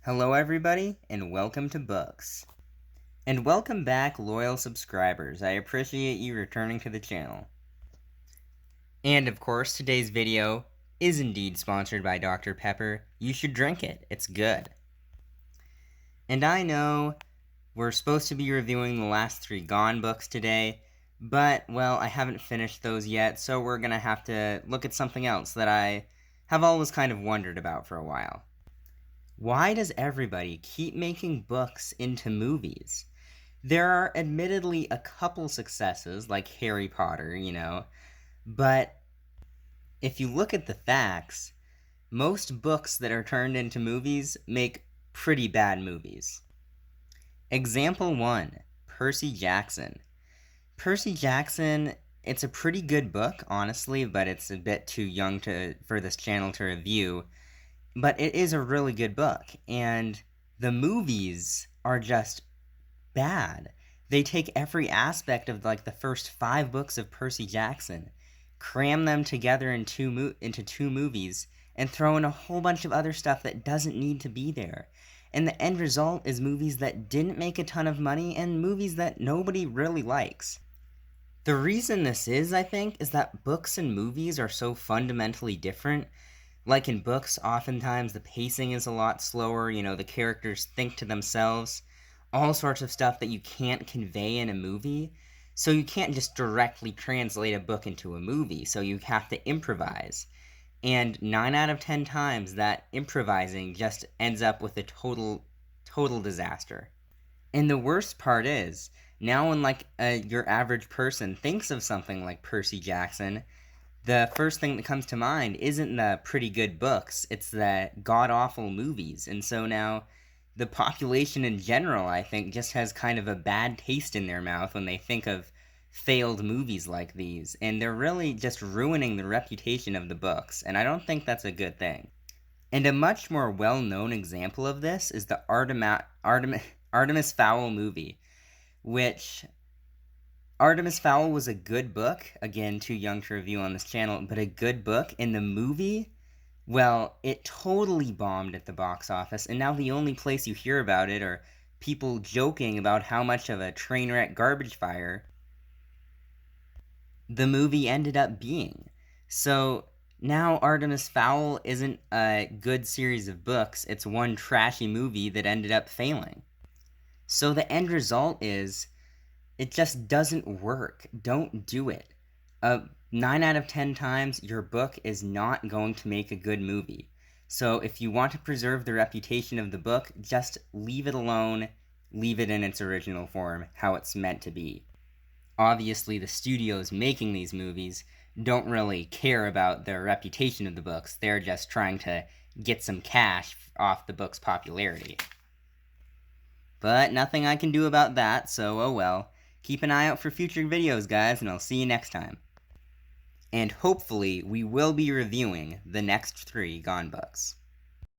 Hello everybody, and welcome to Books. And welcome back, loyal subscribers. I appreciate you returning to the channel. And of course, today's video is indeed sponsored by Dr. Pepper. You should drink it, it's good. And I know we're supposed to be reviewing the last 3 Gone books today, but, well, I haven't finished those yet, so we're gonna have to look at something else that I have always kind of wondered about for a while. Why does everybody keep making books into movies? There are admittedly a couple successes, like Harry Potter, but if you look at the facts, most books that are turned into movies make pretty bad movies. Example 1, Percy Jackson. Percy Jackson, it's a pretty good book, honestly, but it's a bit too young for this channel to review. But it is a really good book, and the movies are just bad. They take every aspect of the first 5 books of Percy Jackson, cram them together into 2 movies, and throw in a whole bunch of other stuff that doesn't need to be there. And the end result is movies that didn't make a ton of money and movies that nobody really likes. The reason this is, I think, is that books and movies are so fundamentally different. Like in books, oftentimes the pacing is a lot slower, the characters think to themselves, all sorts of stuff that you can't convey in a movie, so you can't just directly translate a book into a movie, so you have to improvise. And 9 out of 10 times that improvising just ends up with a total disaster. And the worst part is, now when your average person thinks of something like Percy Jackson, the first thing that comes to mind isn't the pretty good books, it's the god-awful movies. And so now the population in general, I think, just has kind of a bad taste in their mouth when they think of failed movies like these. And they're really just ruining the reputation of the books, and I don't think that's a good thing. And a much more well-known example of this is the Artemis Fowl movie, which Artemis Fowl was a good book, again, too young to review on this channel, but a good book. In the movie, well, it totally bombed at the box office, and now the only place you hear about it are people joking about how much of a train wreck garbage fire the movie ended up being. So now Artemis Fowl isn't a good series of books, it's one trashy movie that ended up failing. So the end result is, it just doesn't work. Don't do it. 9 out of 10 times, your book is not going to make a good movie. So if you want to preserve the reputation of the book, just leave it alone, leave it in its original form, how it's meant to be. Obviously, the studios making these movies don't really care about the reputation of the books. They're just trying to get some cash off the book's popularity. But nothing I can do about that, so oh well. Keep an eye out for future videos, guys, and I'll see you next time. And hopefully, we will be reviewing the next 3 Gone books.